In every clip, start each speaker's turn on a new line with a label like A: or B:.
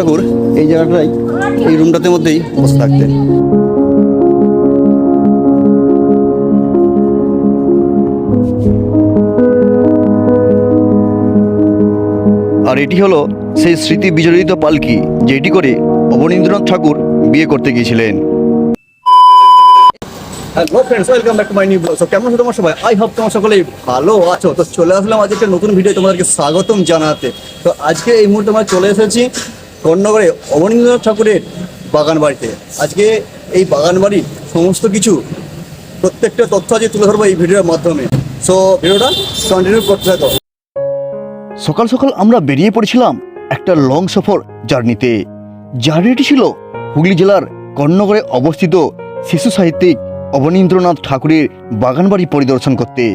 A: ঠাকুর এই জায়গাটাই, এই রুমটাতে মধ্যেই বসে থাকতেন। আর এটি হলো সেই স্মৃতি বিজড়িত পালকি, যেটি করে অবনীন্দ্রনাথ ঠাকুর বিয়ে করতে গিয়েছিলেন। Hello friends, welcome back to my new blog. So কেমন আছো তোমরা সবাই? আই হোপ তোমরা সকলেই ভালো আছো। তো চলে আসলাম আজকে একটা নতুন ভিডিও তোমাদেরকে স্বাগতম জানাতে। তো আজকে এই মুহূর্তে আমরা চলে এসেছি কর্ণগরে অবনীন্দ্রনাথ ঠাকুরের বাগান বাড়িতে। আজকে এই বাগান বাড়ির সমস্ত কিছু প্রত্যেকটা তথ্য আজকে তুলে ধরবো এই ভিডিওর মাধ্যমে। সো ভিডিওটা কন্টিনিউ করতে থাকো। সকাল সকাল আমরা বেরিয়ে পড়েছিলাম একটা লং সফর জার্নিতে। জার্নিটি ছিল হুগলি জেলার কর্ণগরে অবস্থিত শিশু সাহিত্যিক অবনীন্দ্রনাথ ঠাকুরের বাগানবাড়ি পরিদর্শন করতে।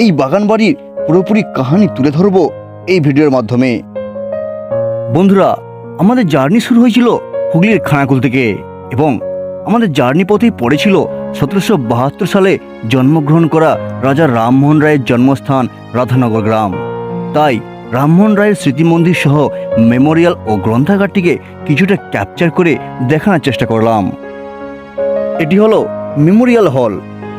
A: এই বাগানবাড়ির পুরোপুরি কাহিনী তুলে ধরব এই ভিডিওর মাধ্যমে। বন্ধুরা, আমাদের জার্নি শুরু হয়েছিল হুগলির খানাকুল থেকে এবং আমাদের জার্নি পথেই পড়েছিল 1772 সালে জন্মগ্রহণ করা রাজা রামমোহন রায়ের জন্মস্থান রাধানগর গ্রাম। তাই রামমোহন রায়ের স্মৃতি মন্দির সহ মেমোরিয়াল ও গ্রন্থাগারটিকে কিছুটা ক্যাপচার করে দেখানোর চেষ্টা করলাম। এটি হলো মেমোরিয়াল হল,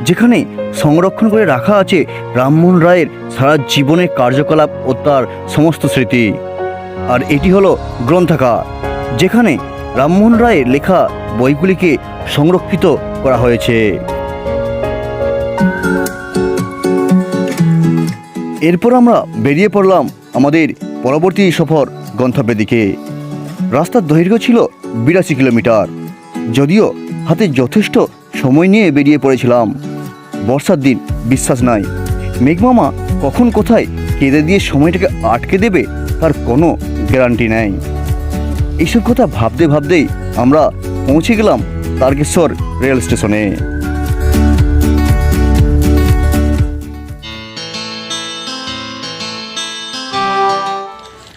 A: যেখানে সংরক্ষণ করে রাখা আছে রামমোহন রায়ের সারা জীবনের কার্যকলাপ ও তার সমস্ত স্মৃতি। আর এটি হলো গ্রন্থাগার, যেখানে রামমোহন রায়ের লেখা বইগুলিকে সংরক্ষিত করা হয়েছে। এরপর আমরা বেরিয়ে পড়লাম আমাদের পরবর্তী সফর গন্তব্যের দিকে। রাস্তার দৈর্ঘ্য ছিল 82 কিলোমিটার। যদিও হাতে যথেষ্ট সময় নিয়ে বেরিয়ে পড়েছিলাম। বর্ষার দিন, বিশ্বাস নাই মেঘমামা কখন কোথায় কেঁদে দিয়ে সময়টাকে আটকে দেবে তার কোনো গ্যারান্টি নেই। এইসব কথা ভাবতে ভাবতেই আমরা পৌঁছে গেলাম তারকেশ্বর রেল স্টেশনে।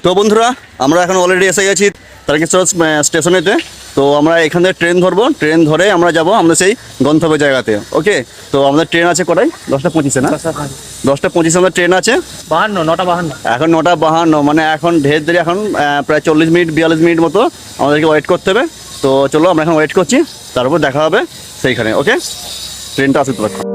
A: তো বন্ধুরা, আমরা এখন অলরেডি এসে গেছি তারকেশ্বর স্টেশনেতে। তো আমরা এখান থেকে ট্রেন ধরবো, ট্রেন ধরে আমরা যাব আমাদের সেই গন্তব্য জায়গাতে। ওকে, তো আমাদের ট্রেন আছে কটায়? 10:25 না? 10:25 আমাদের ট্রেন আছে।
B: 9:52
A: এখন 9:52, মানে এখন ঢের দেরি, এখন প্রায় 40 মিনিট 42 মিনিট মতো আমাদেরকে ওয়েট করতে হবে। তো চলো আমরা এখন ওয়েট করছি, তারপর দেখা হবে সেইখানে। ওকে, ট্রেনটা আসতে পারো।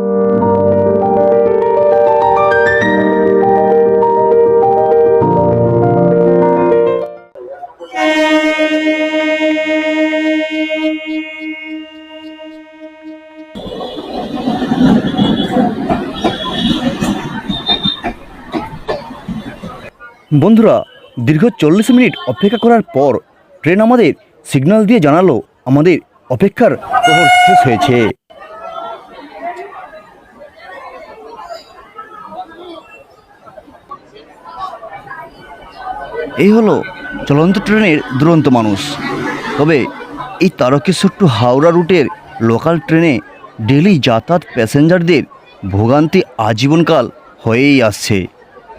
A: বন্ধুরা, দীর্ঘ 40 মিনিট অপেক্ষা করার পর ট্রেন আমাদের সিগন্যাল দিয়ে জানালো আমাদের অপেক্ষার প্রহর শেষ হয়েছে। এই হলো চলন্ত ট্রেনের দুরন্ত মানুষ। তবে এই তারকেশ্বর টু হাওড়া রুটের লোকাল ট্রেনে ডেলি যাতায়াত প্যাসেঞ্জারদের ভোগান্তি আজীবনকাল হয়েই আসছে।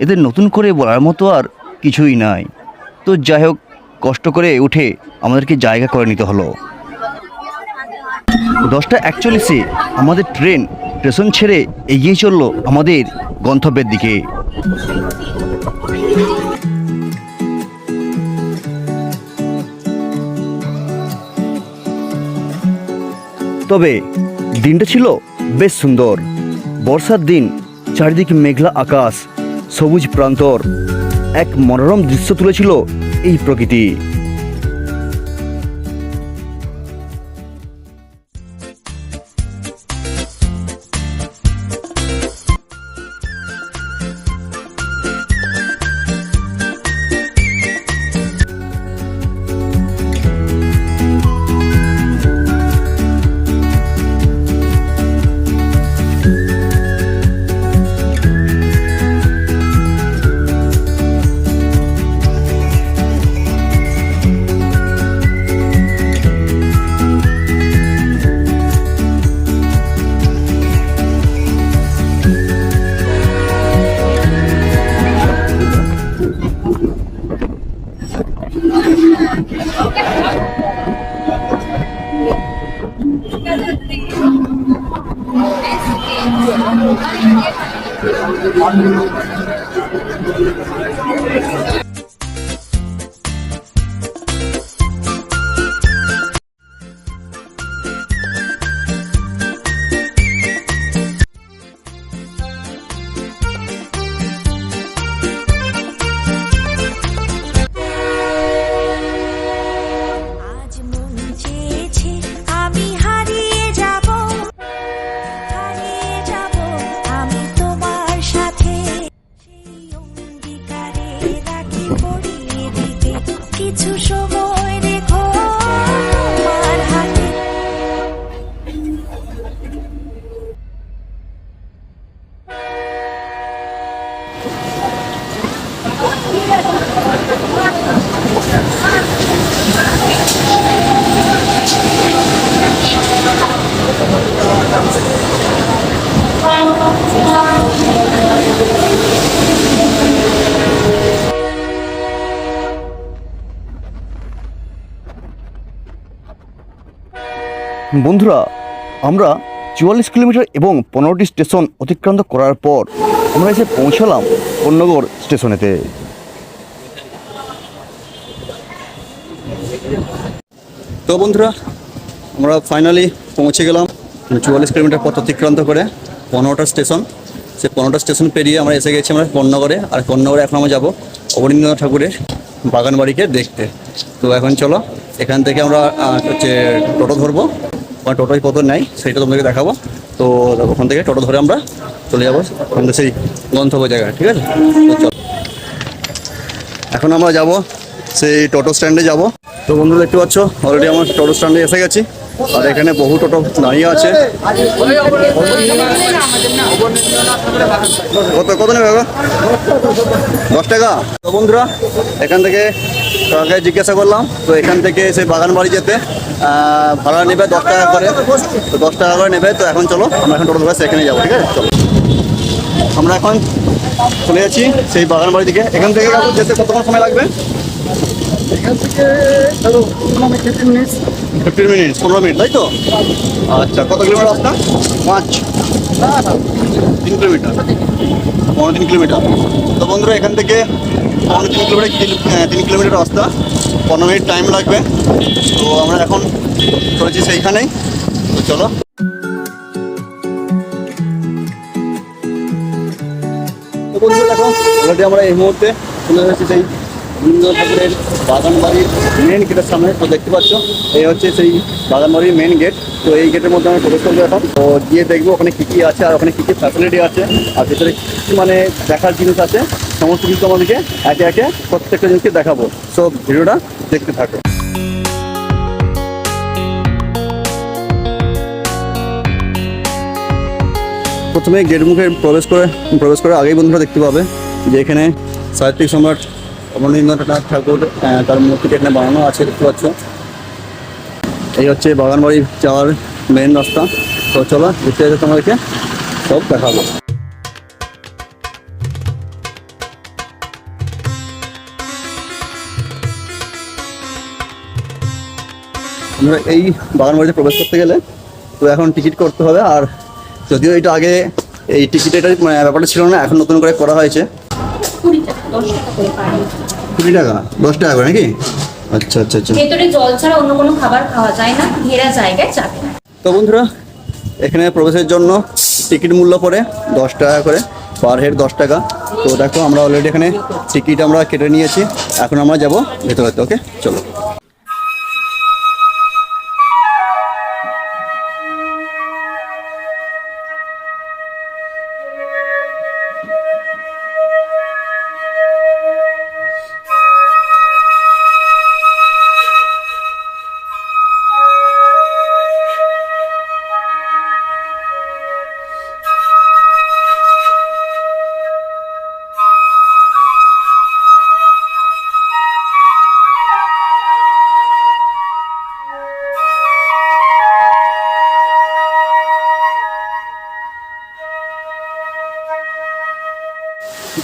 A: এদের নতুন করে বলার মতো আর কিছুই নাই। তো যাই হোক, কষ্ট করে উঠে আমাদেরকে জায়গা করে নিতে হলো। 10:41 আমাদের ট্রেন স্টেশন ছেড়ে এগিয়ে চলল আমাদের গন্তব্যের দিকে। তবে দিনটা ছিল বেশ সুন্দর। বর্ষার দিন, চারিদিকে মেঘলা আকাশ, সবুজ প্রান্তর, এক মনোরম দৃশ্য তুলেছিল এই প্রকৃতি। বন্ধুরা, আমরা 44 কিলোমিটার এবং 15টি স্টেশন অতিক্রান্ত করার পর আমরা এসে পৌঁছালাম কোন্নগর স্টেশনেতে। তো বন্ধুরা, আমরা ফাইনালি পৌঁছে গেলাম 44 কিলোমিটার পথ অতিক্রান্ত করে 15টা স্টেশন। সেই 15টা স্টেশন পেরিয়ে আমরা এসে গেছি আমরা কোন্নগরে। আর কোন্নগরে এখন আমরা যাবো অবনীন্দ্রনাথ ঠাকুরের বাগান বাড়িকে দেখতে। তো এখন চলো, এখান থেকে আমরা হচ্ছে টোটো ধরবো, বা টোটোয় কত নেয় সেইটা তোমাদেরকে দেখাবো। তো ওখান থেকে টোটো ধরে আমরা চলে যাবো ওখান থেকে সেই গন্তব্য জায়গায়, ঠিক আছে? তো চলো, এখন আমরা যাব সেই টোটো স্ট্যান্ডে যাব। তো বন্ধুরা দেখতে পাচ্ছ, অলরেডি আমরা টোটো স্ট্যান্ডে এসে গেছি। আর এখানে বহু টোটো দাঁড়িয়ে আছে। কত কত নেবে গো? 10 টাকা। তো বন্ধুরা, এখান থেকে কাকে জিজ্ঞাসা করলাম, তো এখান থেকে সেই বাগান বাড়ি যেতে ভাড়া নেবে 10 টাকা করে। তো 10 টাকা করে নেবে। তো এখন চলো, আমরা এখন টোটো ধরে সেখানে যাবো, ঠিক আছে? চলো, আমরা এখন চলে যাচ্ছি সেই বাগান বাড়ি দিকে। এখান থেকে যেতে কতক্ষণ সময় লাগবে?
B: এখান থেকে ধরো 15 মিনিট।
A: 15 মিনিট, তাই তো? আচ্ছা, কত কিলোমিটার রাস্তা? 3 কিলোমিটার, 3 কিলোমিটার। তো বন্ধুরা, এখান থেকে 3 কিলোমিটার, 3 কিলোমিটার রাস্তা, 15 মিনিট টাইম লাগবে। তো আমরা এখন চলেছি সেইখানেই। তো চলো, তো বন্ধুরা দেখো, অলরেডি আমরা এই মুহূর্তে চলে এসেছি সেই রবীন্দ্রনাথ ঠাকুরের বাগান বাড়ির মেন গেটের সামনে। তো দেখতে পাচ্ছ, এই হচ্ছে সেই বাগান বাড়ির মেন গেট। তো এই গেটের মধ্যে আমরা প্রবেশ করবো এখন। তো গিয়ে দেখবো ওখানে কী কী আছে আর ওখানে কী কী ফ্যাসিলিটি আছে আর ভিতরে কী মানে দেখার জিনিস আছে, সমস্ত কিছু আমাদেরকে একে একে প্রত্যেকটা জিনিসকে দেখাবো। সো ভিডিওটা দেখতে থাকো। প্রথমে গেট মুখে প্রবেশ করে আগেই বন্ধুরা দেখতে পাবে যে এখানে সাহিত্যিক সম্রাট অবনীন্দ্রনাথ ঠাকুর তার মূর্তিটা এখানে বানানো আছে, দেখতে পাচ্ছ। এই হচ্ছে বাগান বাড়ি যাওয়ার মেন রাস্তা। তো চলো, বিস্তারিত তোমাদেরকে সব দেখাবো। আমরা এই বাগান বাড়িতে প্রবেশ করতে গেলে তো এখন টিকিট করতে হবে। আর যদিও এটা আগে এই টিকিটের ব্যাপারটা ছিল না, এখন নতুন করে করা হয়েছে।
C: 20 টাকা, 10 টাকা করে পার হেড।
A: 20 টাকা, 10 টাকা করে নাকি? আচ্ছা আচ্ছা আচ্ছা।
C: ভেতরে জল ছাড়া অন্য কোনো খাবার খাওয়া যায় না, ঘেরা জায়গায় যাবে না।
A: তো বন্ধুরা, এখানে প্রবেশের জন্য টিকিট মূল্য পড়ে 10 টাকা করে, পার হেড 10 টাকা। তো দেখো, আমরা অলরেডি এখানে টিকিট আমরা কেটে নিয়েছি। এখন আমরা যাব ভেতরে। ওকে, চলো।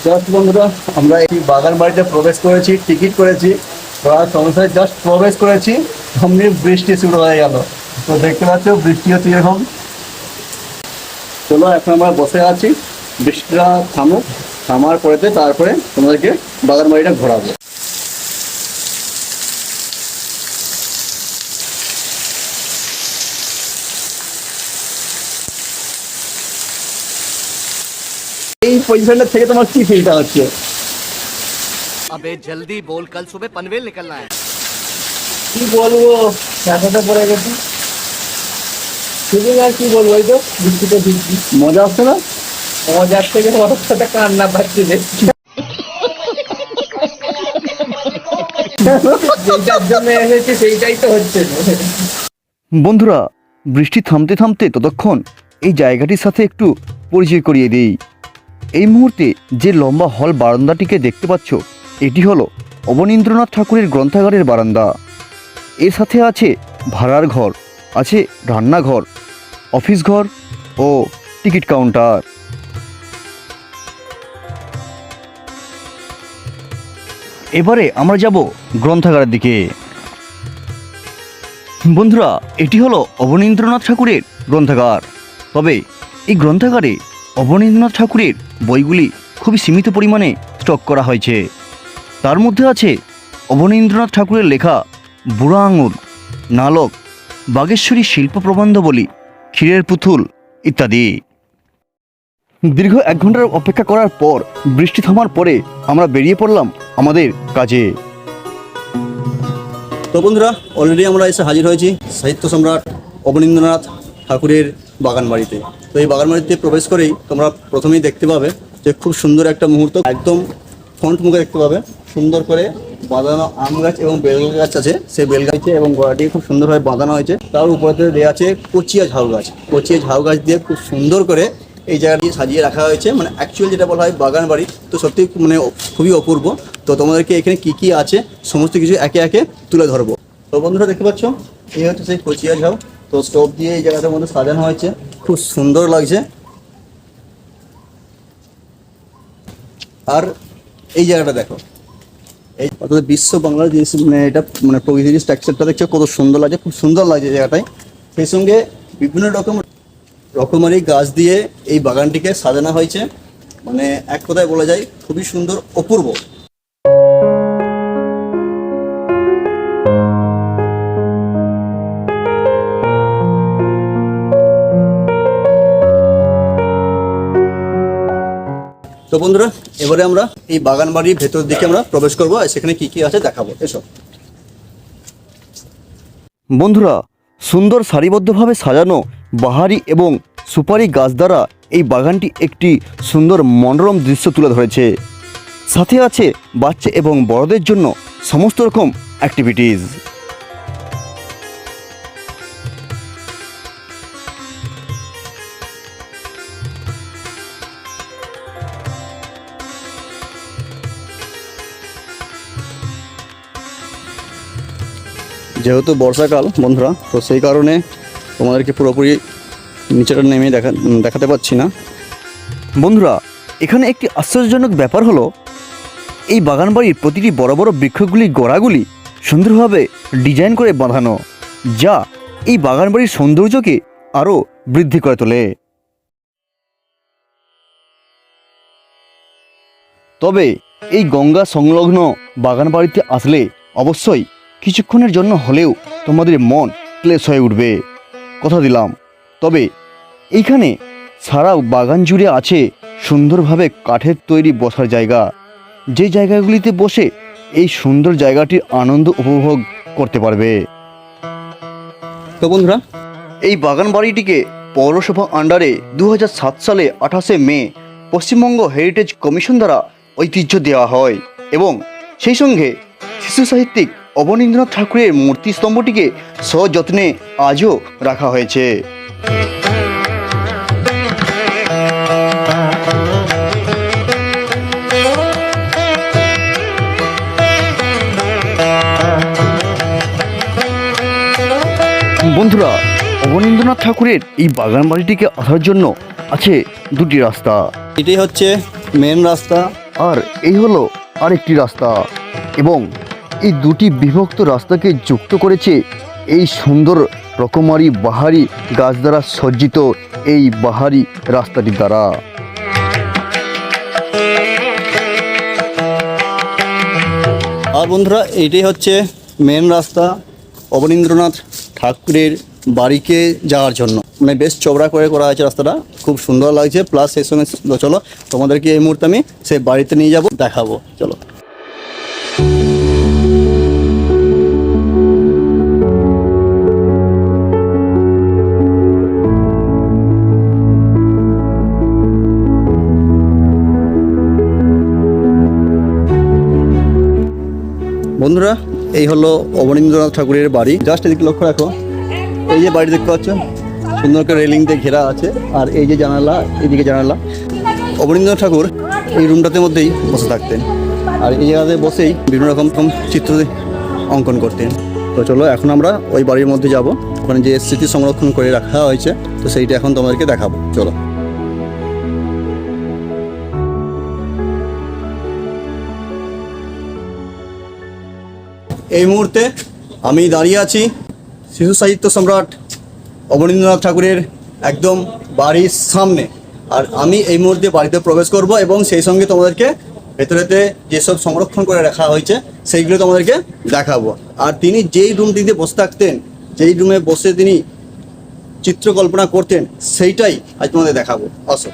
A: জাস্ট বন্ধুরা, আমরা এই বাগান বাড়িতে প্রবেশ করেছি, টিকিট করেছি, সংসারে জাস্ট প্রবেশ করেছি, সামনে বৃষ্টি শুরু হয়ে গেল। তো দেখতে পাচ্ছ, বৃষ্টি হচ্ছে এরকম। চলো, এখন আমরা বসে আছি, বৃষ্টিটা থামার পরেতে তারপরে তোমাদেরকে বাগান বাড়িটা ঘোরাবো। এই পজিশনটা থেকে তোমার কি ফিলটা হচ্ছে?
D: अबे जल्दी बोल, कल सुबह पनवेल निकलना है।
B: কি বলবো, টাকাটা পড়ে গেছে শুধু। আর কি বলবো, এই তো বৃষ্টিতে ভিজছি।
A: মজা আসছে না?
B: মজার থেকে বড় কথা কান্না পাচ্ছি দেখছি। যেটার জন্য এসেছি সেইটাই তো হচ্ছে না।
A: বন্ধুরা, বৃষ্টি থামতে থামতে ততক্ষণ এই জায়গাটির সাথে একটু পরিচয় করিয়ে দিই। এই মুহূর্তে যে লম্বা হল বারান্দাটিকে দেখতে পাচ্ছ, এটি হলো অবনীন্দ্রনাথ ঠাকুরের গ্রন্থাগারের বারান্দা। এর সাথে আছে ভাড়ার ঘর, আছে রান্নাঘর, অফিস ঘর ও টিকিট কাউন্টার। এবারে আমরা যাব গ্রন্থাগারের দিকে। বন্ধুরা, এটি হলো অবনীন্দ্রনাথ ঠাকুরের গ্রন্থাগার। তবে এই গ্রন্থাগারে অবনীন্দ্রনাথ ঠাকুরের বইগুলি খুবই সীমিত পরিমাণে স্টক করা হয়েছে। তার মধ্যে আছে অবনীন্দ্রনাথ ঠাকুরের লেখা বুড়া আঙুর, নালক, বাগেশ্বরী শিল্প প্রবন্ধবলী, ক্ষীরের পুতুল ইত্যাদি। দীর্ঘ 1 ঘন্টার অপেক্ষা করার পর বৃষ্টি থামার পরে আমরা বেরিয়ে পড়লাম আমাদের কাজে। তো বন্ধুরা, অলরেডি আমরা এসে হাজির হয়েছি সাহিত্য সম্রাট অবনীন্দ্রনাথ ঠাকুরের বাগান বাড়িতে। তো এই বাগান বাড়িতে প্রবেশ করেই তোমরা প্রথমেই দেখতে পাবে যে খুব সুন্দর একটা মুহূর্ত, একদম ফ্রন্ট মুখে দেখতে পাবে সুন্দর করে বাঁধানো আম গাছ এবং বেল গাছ আছে। সেই বেল গাছে এবং গোড়াটি খুব সুন্দরভাবে বাঁধানো হয়েছে। তার উপরে দেওয়া আছে কচিয়া ঝাউ গাছ। কচিয়া ঝাউ গাছ দিয়ে খুব সুন্দর করে এই জায়গাটি সাজিয়ে রাখা হয়েছে, মানে অ্যাকচুয়াল যেটা বলা হয় বাগান বাড়ি। তো সত্যি মানে খুবই অপূর্ব। তো তোমাদেরকে এখানে কি কি আছে সমস্ত কিছু একে একে তুলে ধরবো। তো বন্ধুরা দেখতে পাচ্ছ, এই হচ্ছে সেই কচিয়া ঝাউ। তো স্টোভ দিয়ে এই জায়গাটার মধ্যে সাজানো হয়েছে, খুব সুন্দর লাগছে। আর এই জায়গাটা দেখো, এই অর্থাৎ বিশ্ব বাংলার জিনিস, মানে এটা মানে প্রকৃতির স্ট্রাকচারটা দেখছো কত সুন্দর লাগছে, খুব সুন্দর লাগছে জায়গাটায়। সেই সঙ্গে বিভিন্ন রকমারি গাছ দিয়ে এই বাগানটিকে সাজানো হয়েছে, মানে এক কথায় বলা যায় খুবই সুন্দর, অপূর্ব। তো বন্ধুরা, এবারে আমরা এই বাগান বাড়ির ভেতর দিকে আমরা প্রবেশ করবো, আর সেখানে কি কি আছে দেখাবো। এসব বন্ধুরা, সুন্দর সারিবদ্ধভাবে সাজানো বাহারি এবং সুপারি গাছ দ্বারা এই বাগানটি একটি সুন্দর মনোরম দৃশ্য তুলে ধরেছে। সাথে আছে বাচ্চা এবং বড়দের জন্য সমস্ত রকম অ্যাক্টিভিটিস। যেহেতু বর্ষাকাল বন্ধুরা, তো সেই কারণে তোমাদেরকে পুরোপুরি নিচেটা নেমে দেখাতে পারছি না। বন্ধুরা, এখানে একটি আশ্চর্যজনক ব্যাপার হলো এই বাগান বাড়ির প্রতিটি বড় বড় বৃক্ষগুলির গোড়াগুলি সুন্দরভাবে ডিজাইন করে বাঁধানো, যা এই বাগান বাড়ির সৌন্দর্যকে আরও বৃদ্ধি করে তোলে। তবে এই গঙ্গা সংলগ্ন বাগান বাড়িতে আসলে অবশ্যই কিছুক্ষণের জন্য হলেও তোমাদের মন ক্লেশ হয়ে উঠবে, কথা দিলাম। তবে এইখানে সারা বাগান জুড়ে আছে সুন্দরভাবে কাঠের তৈরি বসার জায়গা, যে জায়গাগুলিতে বসে এই সুন্দর জায়গাটির আনন্দ উপভোগ করতে পারবে। তো বন্ধুরা, এই বাগান বাড়িটিকে পৌরসভা আন্ডারে 2007 সালে 28শে মে পশ্চিমবঙ্গ হেরিটেজ কমিশন দ্বারা ঐতিহ্য দেওয়া হয় এবং সেই সঙ্গে শিশু সাহিত্যিক অবনীন্দ্রনাথ ঠাকুরের মূর্তি স্তম্ভটিকে সযত্নে আজও রাখা হয়েছে। বন্ধুরা, অবনীন্দ্রনাথ ঠাকুরের এই বাগান বাড়িটিকে আসার জন্য আছে দুটি রাস্তা। এটাই হচ্ছে মেন রাস্তা, আর এই হলো আরেকটি রাস্তা, এবং এই দুটি বিভক্ত রাস্তাকে যুক্ত করেছে এই সুন্দর রকমারি বাহারি গাছ দ্বারা সজ্জিত এই বাহারি রাস্তাটি দ্বারা। আর বন্ধুরা, এইটাই হচ্ছে মেন রাস্তা অবনীন্দ্রনাথ ঠাকুরের বাড়িকে যাওয়ার জন্য, মানে বেশ চওড়া করে করা হয়েছে রাস্তাটা, খুব সুন্দর লাগছে। প্লাস সেই সঙ্গে চলো তোমাদেরকে এই মুহূর্তে আমি সেই বাড়িতে নিয়ে যাব, দেখাবো, চলো। বন্ধুরা, এই হলো অবনীন্দ্রনাথ ঠাকুরের বাড়ি। জাস্ট এদিকে লক্ষ্য রাখো, এই যে বাড়ি দেখতে পাচ্ছ, সুন্দর করে রেলিং দিয়ে ঘেরা আছে, আর এই যে জানালা, এইদিকে জানালা। অবনীন্দ্রনাথ ঠাকুর এই রুমটাতে মধ্যেই বসে থাকতেন, আর এই জায়গাতে বসেই বিভিন্ন রকম চিত্র অঙ্কন করতেন। তো চলো এখন আমরা ওই বাড়ির মধ্যে যাব, ওখানে যে স্মৃতি সংরক্ষণ করে রাখা হয়েছে, তো সেইটা এখন তোমাদেরকে দেখাবো, চলো। এই মুহূর্তে আমি দাঁড়িয়ে আছি শিশু সাহিত্য সম্রাট অবনীন্দ্রনাথ ঠাকুরের একদম বাড়ির সামনে। আর আমি এই মুহূর্তে বাড়িতে প্রবেশ করব এবং সেই সঙ্গে তোমাদেরকে ভেতরেতে যেসব সংরক্ষণ করে রাখা হয়েছে সেইগুলো তোমাদেরকে দেখাবো। আর তিনি যেই রুমটিতে বসে থাকতেন, যেই রুমে বসে তিনি চিত্রকল্পনা করতেন, সেইটাই আজ তোমাদের দেখাবো। আসো।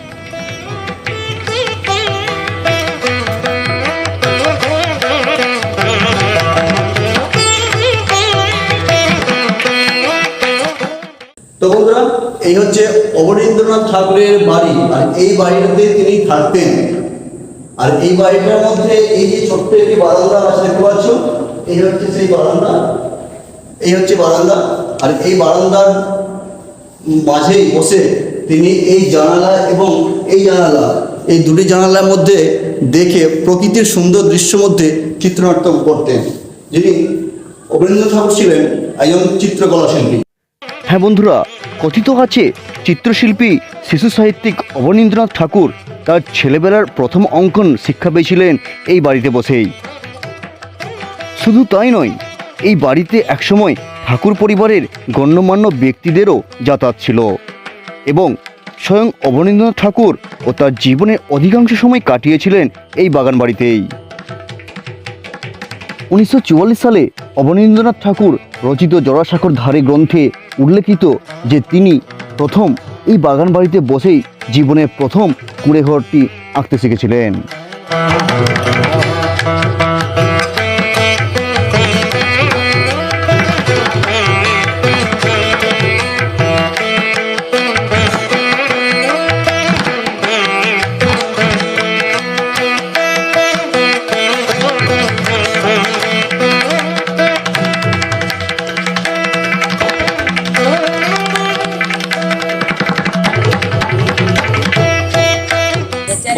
A: তো বন্ধুরা, এই হচ্ছে অবনীন্দ্রনাথ ঠাকুরের বাড়ি। আর এই বাড়িটাতে তিনি থাকতেন। আর এই বাড়িটার মধ্যে এই যে ছোট্ট একটি বারান্দা আছে দেখতে পাচ্ছ, এই হচ্ছে সেই বারান্দা। এই হচ্ছে বারান্দা। আর এই বারান্দার মাঝেই বসে তিনি এই জানালা এবং এই জানালা, এই দুটি জানালার মধ্যে দেখে প্রকৃতির সুন্দর দৃশ্যের মধ্যে চিত্রনাট্য করতেন। যিনি অবনীন্দ্রনাথ ঠাকুর ছিলেন একজন চিত্রকলা শিল্পী।
E: হ্যাঁ বন্ধুরা, কথিত আছে চিত্রশিল্পী শিশু সাহিত্যিক অবনীন্দ্রনাথ ঠাকুর তার ছেলেবেলার প্রথম অঙ্কন শিক্ষা পেয়েছিলেন এই বাড়িতে বসেই। শুধু তাই নয়, এই বাড়িতে একসময় ঠাকুর পরিবারের গণ্যমান্য ব্যক্তিদেরও যাতায়াত ছিল এবং স্বয়ং অবনীন্দ্রনাথ ঠাকুর ও তার জীবনের অধিকাংশ সময় কাটিয়েছিলেন এই বাগান বাড়িতেই। 1944 সালে অবনীন্দ্রনাথ ঠাকুর রচিত জোড়াসাঁকোর ধারে গ্রন্থে উল্লেখিত যে তিনি প্রথম এই বাগান বাড়িতে বসেই জীবনের প্রথম কুঁড়ে ঘরটি আঁকতে শিখেছিলেন।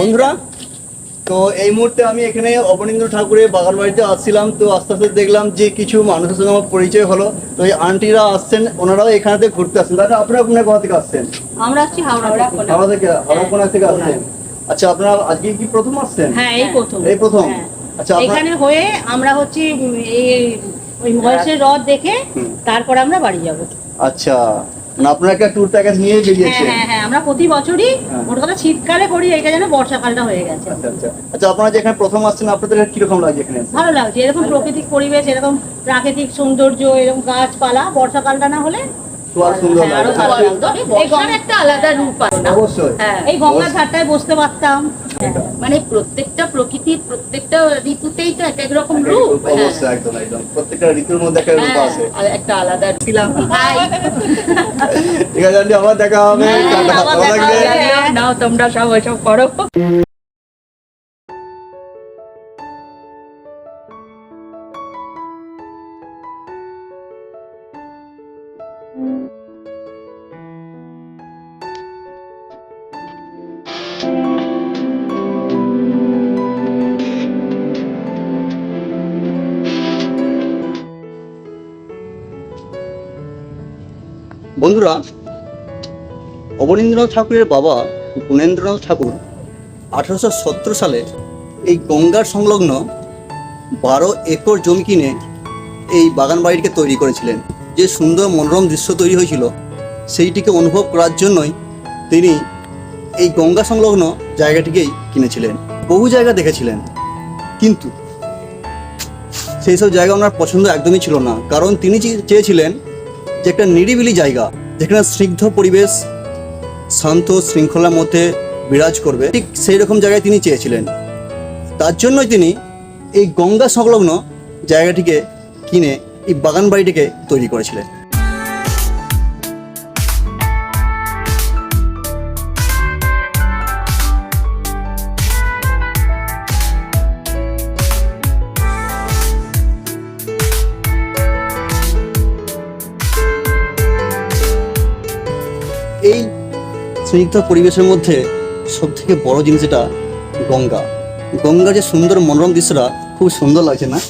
A: বন্ধুরা, তো এই মুহূর্তে আমি এখানে অবনীন্দ্র ঠাকুরের বাগান বাড়িতে আসছিলাম। তো আস্তে আস্তে দেখলাম যে কিছু মানুষের সঙ্গে আমার পরিচয় হলো। তো এই আন্টিরা আসছেন, ওনারাও এখানেতে ঘুরতে আসছেন। দাদা, আপনারা কোন কোথা থেকে আসছেন?
C: আমরা আসছি হাওড়া
A: থেকে হাওড়া থেকে আসছেন। আচ্ছা, আপনারা আজকে কি প্রথম আসছেন?
C: হ্যাঁ, এই প্রথম।
A: এই প্রথম? আচ্ছা,
C: এখানে হয়ে আমরা হচ্ছে এই ওই মহেশের হ্রদ দেখে তারপর আমরা বাড়ি যাব।
A: আচ্ছা, মানে আপনারা একটা ট্যুর প্যাকেজ নিয়ে বেরিয়েছেন?
C: হ্যাঁ, আমরা প্রতি বছরই মোট কথা শীতকালে করি, এটা যেন বর্ষাকালটা হয়ে গেছে।
A: আচ্ছা, আপনারা যেখানে প্রথম আসছেন আপনাদের কিরকম লাগছে এখানে?
C: ভালো লাগছে, এরকম প্রাকৃতিক পরিবেশ, এরকম প্রাকৃতিক সৌন্দর্য, এরকম গাছপালা, বর্ষাকালটা না হলে
A: তো আর সুন্দর
C: আরো
A: লাগবে।
C: ভালো লাগতো। এই গঙ্গার একটা আলাদা রূপ আছে না?
A: অবশ্যই।
C: এই গঙ্গার ধারটায় বসতে পারতাম।
F: মানে প্রত্যেকটা প্রকৃতির প্রত্যেকটা ঋতুতেই তো এক এক রকম রূপ।
A: অবশ্যই, একদম একদম প্রত্যেকটা ঋতুর মধ্যে একটা রূপ আছে।
F: আর একটা আলাদা ছিলাম।
A: ঠিক আছে আন্টি, আবার দেখা হবে। ভালো লাগবে।
F: নাও তোমরা সব ওইসব করো।
A: বন্ধুরা, অবনীন্দ্রনাথ ঠাকুরের বাবা গুণেন্দ্রনাথ ঠাকুর 1817 সালে এই গঙ্গার সংলগ্ন 12 একর জমি কিনে এই বাগান বাড়িটিকে তৈরি করেছিলেন। যে সুন্দর মনোরম দৃশ্য তৈরি হয়েছিল সেইটিকে অনুভব করার জন্যই তিনি এই গঙ্গা সংলগ্ন জায়গাটিকেই কিনেছিলেন। বহু জায়গা দেখেছিলেন, কিন্তু সেই সব জায়গা ওনার পছন্দ একদমই ছিল না। কারণ তিনি চেয়েছিলেন যে একটা নিরিবিলি জায়গা, যেখানে স্নিগ্ধ পরিবেশ, শান্ত শৃঙ্খলার মধ্যে বিরাজ করবে, ঠিক সেই রকম জায়গায় তিনি চেয়েছিলেন। তার জন্যই তিনি এই গঙ্গা সংলগ্ন জায়গাটিকে কিনে এই বাগান বাড়িটিকে তৈরি করেছিলেন। এই স্নিগ্ধ পরিবেশের মধ্যে সব থেকে বড় জিনিস যেটা গঙ্গা। গঙ্গার যে সুন্দর মনোরম দৃশ্যটা খুব সুন্দর লাগছে না?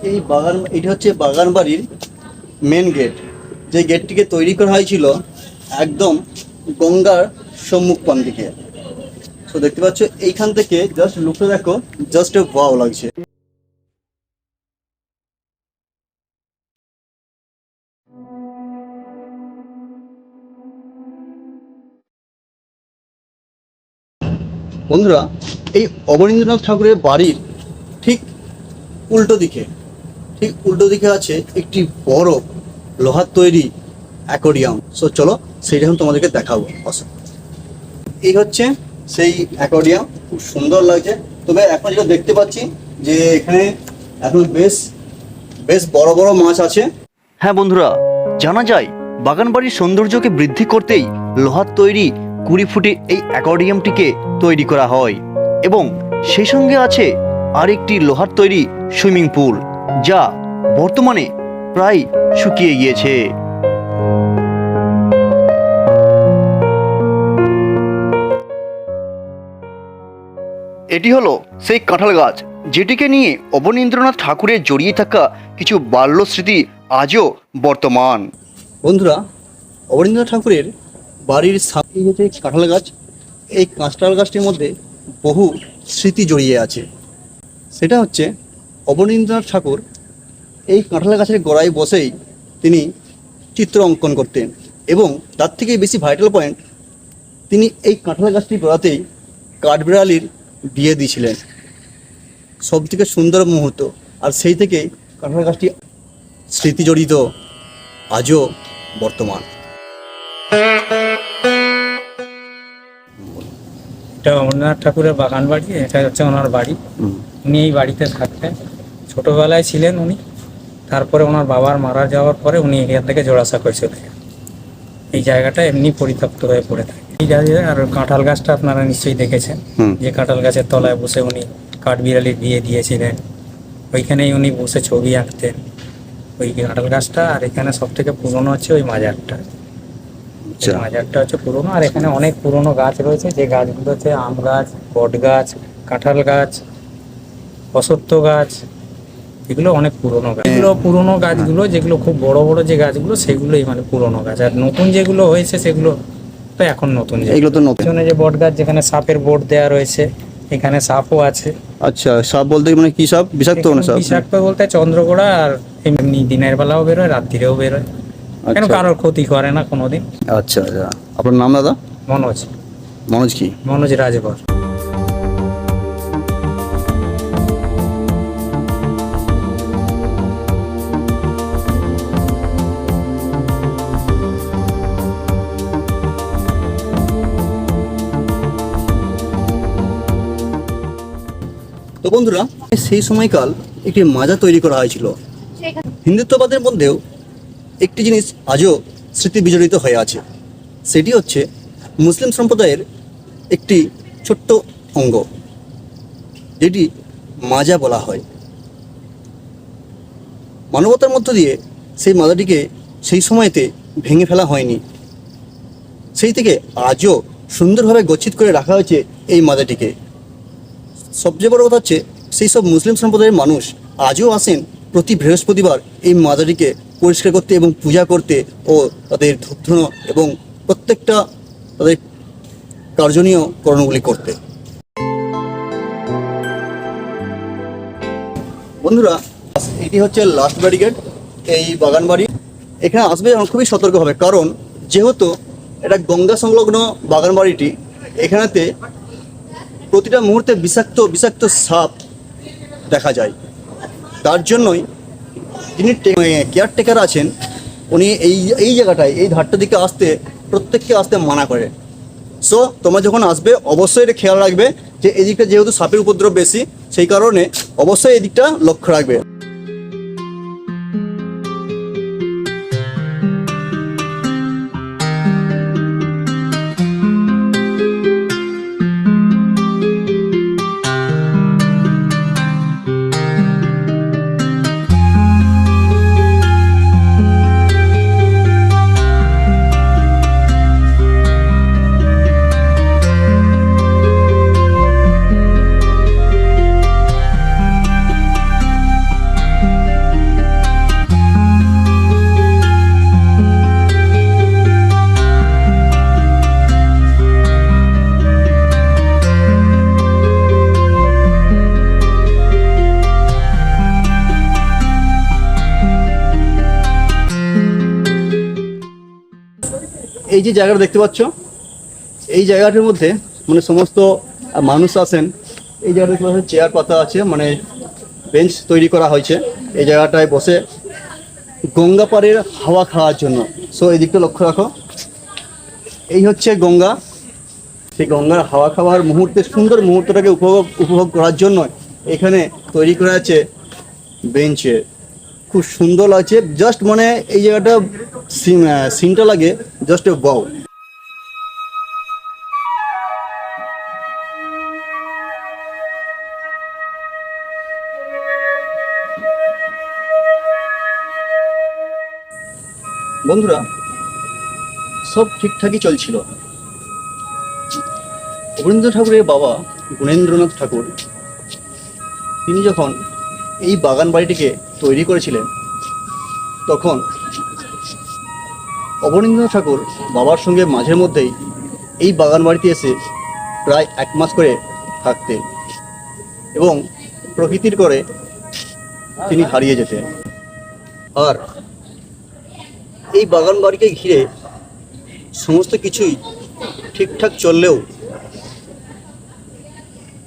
A: এই বাগান, এটা হচ্ছে বাগান বাড়ির মেন গেট, যে গেটটিকে তৈরি করা হয়েছিল একদম গঙ্গার সম্মুখপান দিকে। তো দেখতে পাচ্ছ এইখান থেকে জাস্ট লুকটা দেখো, জাস্ট ওয়াও লাগছে। বন্ধুরা, এই অবনীন্দ্রনাথ ঠাকুরের বাড়ির ঠিক উল্টো দিকে আছে একটি বড় লোহার তৈরি অ্যাকোয়ারিয়াম। সো চলো সেইটা এখন তোমাদেরকে দেখাবো। এই হচ্ছে সেই অ্যাকোয়ারিয়াম, খুব সুন্দর লাগছে। তবে এখন যেটা দেখতে পাচ্ছি যে এখানে এখন বেশ বড় বড় মাছ আছে।
E: হ্যাঁ বন্ধুরা, জানা যায় বাগানবাড়ির সৌন্দর্যকে বৃদ্ধি করতেই লোহার তৈরি 20 ফুটের এই অ্যাকোয়ারিয়ামটিকে তৈরি করা হয় এবং সেই সঙ্গে আছে আরেকটি লোহার তৈরি সুইমিং পুল, যা বর্তমানে প্রায় শুকিয়ে গিয়েছে। এটি হলো সেই কাঁঠাল গাছ, যেটিকে নিয়ে অবনীন্দ্রনাথ ঠাকুরের জড়িয়ে থাকা কিছু বাল্য স্মৃতি আজও বর্তমান।
A: বন্ধুরা, অবনীন্দ্রনাথ ঠাকুরের বাড়ির সামনে হচ্ছে কাঁঠাল গাছ। এই কাঁঠাল গাছটির মধ্যে বহু স্মৃতি জড়িয়ে আছে। সেটা হচ্ছে অবনীন্দ্রনাথ ঠাকুর এই কাঁঠাল গাছের গোড়ায় বসেই তিনি চিত্র অঙ্কন করতেন, এবং তার থেকে বেশি ভাইটাল পয়েন্ট, তিনি এই কাঁঠাল গাছটির গোড়াতেই কাঠবিড়ালির বিয়ে দিয়েছিলেন। সব থেকে সুন্দর মুহূর্ত, আর সেই থেকেই কাঁঠাল গাছটি স্মৃতি জড়িত আজও বর্তমান।
B: এটা অমরনাথ ঠাকুরের বাগান বাড়ি, এটা হচ্ছে ওনার বাড়ি। উনি এই বাড়িতে থাকতেন, ছোটবেলায় ছিলেন উনি। তারপরে ওনার বাবার মারা যাওয়ার পরে উনি এখান থেকে জোড়াসা করেছিলেন। এই জায়গাটা এমনি পরিত্যক্ত হয়ে পড়ে থাকে। এই জায়গায় আর কাঁঠাল গাছটা আপনারা নিশ্চয়ই দেখেছেন, যে কাঁঠাল গাছের তলায় বসে উনি কাঠবিড়ালির বিয়ে দিয়েছিলেন। ওইখানেই উনি বসে ছবি আঁকতেন, ওই কাঁঠাল গাছটা। আর এখানে সব থেকে পুরনো হচ্ছে ওই মাজারটা। মাজারটা হচ্ছে পুরনো, আর এখানে অনেক পুরনো গাছ রয়েছে, যে গাছগুলো হচ্ছে আম গাছ, বট গাছ, কাঁঠাল গাছ, অশ্বত্থ গাছ। এগুলো অনেক পুরনো গাছ। এগুলো পুরনো গাছগুলো, যেগুলো খুব বড় বড় যে গাছগুলো, সেগুলোই মানে পুরনো গাছ। আর নতুন যেগুলো হয়েছে সেগুলো তো এখন নতুন।
A: এগুলো তো নতুন।
B: পিছনে যে বট গাছ, যেখানে সাপের বোর্ড দেওয়া রয়েছে, এখানে সাপও আছে।
A: আচ্ছা, সাপ বলতে মানে কি সাপ? বিষাক্ত না সাপ?
B: বিষাক্ত বলতে চন্দ্রগোড়া, আর এমনি দিনের বেলাও বেরোয়, রাত্রিরেও বেরোয়। কেন কারোর ক্ষতি করে না কোনোদিন।
A: আচ্ছা আচ্ছা, আপনার নাম দাদা?
B: মনোজ
A: কি?
B: মনোজ রাজভর।
A: তো বন্ধুরা, সেই সময়কাল একটি মাজার তৈরি করা হয়েছিল। হিন্দুত্ববাদের মধ্যেও একটি জিনিস আজও স্মৃতি বিজড়িত হয়ে আছে, সেটি হচ্ছে মুসলিম সম্প্রদায়ের একটি ছোট্ট অঙ্গ, যেটি মাজা বলা হয়। মানবতার মধ্য দিয়ে সেই মাজাটিকে সেই সময়তে ভেঙে ফেলা হয়নি, সেই থেকে আজও সুন্দরভাবে গচ্ছিত করে রাখা হয়েছে এই মাজাটিকে। সবচেয়ে বড় কথা হচ্ছে, সেই সব মুসলিম সম্প্রদায়ের মানুষ আজও আসেন প্রতি বৃহস্পতিবার এই মাজাটিকে পরিষ্কার করতে এবং পূজা করতে, ও তাদের ধূপধুনো এবং প্রত্যেকটা তাদের কার্যনীয় করণগুলি করতে। বন্ধুরা, এটি হচ্ছে লাস্ট ব্যারিকেড এই বাগান বাড়ি। এখানে আসবে খুবই সতর্ক হবে, কারণ যেহেতু এটা গঙ্গা সংলগ্ন বাগান বাড়িটি, এখানেতে প্রতিটা মুহূর্তে বিষাক্ত সাপ দেখা যায়। তার জন্যই যিনি কেয়ারটেকার আছেন, উনি এই জায়গাটায় এই ধারটার দিকে প্রত্যেককে আসতে মানা করে। সো তোমরা যখন আসবে অবশ্যই এটা খেয়াল রাখবে যে এই দিকটা যেহেতু সাপের উপদ্রব বেশি, সেই কারণে অবশ্যই এই দিকটা লক্ষ্য রাখবে। এই যে জায়গাটা দেখতে পাচ্ছ, এই জায়গাটার মধ্যে মানে সমস্ত মানুষ আসেন। এই জায়গাটা দেখতে পাচ্ছ চেয়ার পাতা আছে, মানে বেঞ্চ তৈরি করা হয়েছে এই জায়গাটায় বসে গঙ্গা পাড়ের হাওয়া খাওয়ার জন্য। সো এই দিকটা লক্ষ্য রাখো, এই হচ্ছে গঙ্গা। সেই গঙ্গার হাওয়া খাওয়ার মুহূর্তে, সুন্দর মুহূর্তটাকে উপভোগ করার জন্য এখানে তৈরি করা আছে বেঞ্চে। খুব সুন্দর লাগছে, জাস্ট মানে এই জায়গাটা সিনটা লাগে জাস্ট বাও। বন্ধুরা, সব ঠিকঠাকই চলছিল। অবনীন্দ্রনাথ ঠাকুরের বাবা গুণেন্দ্রনাথ ঠাকুর, তিনি যখন এই বাগান বাড়িটিকে তৈরি করেছিলেন, তখন অবনীন্দ্রনাথ ঠাকুর বাবার সঙ্গে মাঝে মধ্যেই এই বাগান বাড়িতে এসে প্রায় 1 মাস করে থাকতেন এবং প্রকৃতির করে তিনি হারিয়ে যেতেন। আর এই বাগান বাড়িকে ঘিরে সমস্ত কিছুই ঠিকঠাক চললেও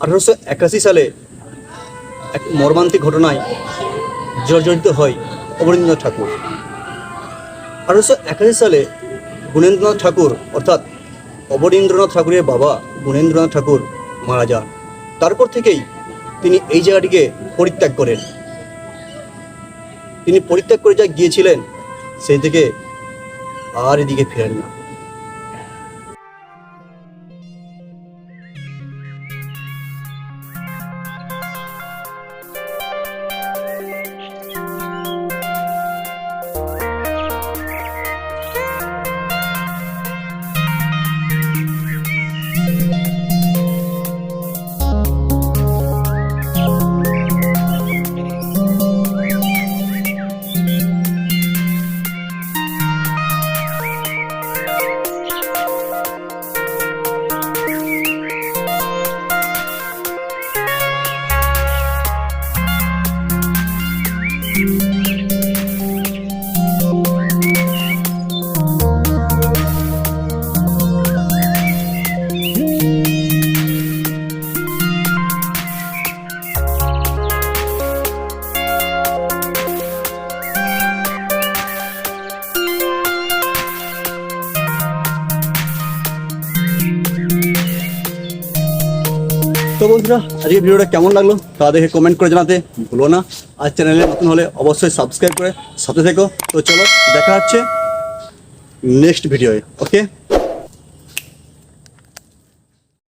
A: 1881 সালে এক মর্মান্তিক ঘটনায় জর্জরিত হয় অবনীন্দ্রনাথ ঠাকুর। 1881 সালে গুণেন্দ্রনাথ ঠাকুর অর্থাৎ অবনীন্দ্রনাথ ঠাকুরের বাবা গুণেন্দ্রনাথ ঠাকুর মারা যান। তারপর থেকেই তিনি এই জায়গাটিকে পরিত্যাগ করেন। তিনি পরিত্যাগ করে যা গিয়েছিলেন, সেই থেকে আর এদিকে ফেরেন না। তো বন্ধুরা, আজকে ভিডিওটা কেমন লাগলো তা দেখে কমেন্ট করে জানাতে ভুলো না। আর চ্যানেলে নতুন হলে অবশ্যই সাবস্ক্রাইব করে সাথে থেকো। তো চলো, দেখা হচ্ছে নেক্সট ভিডিওয়ে। ওকে।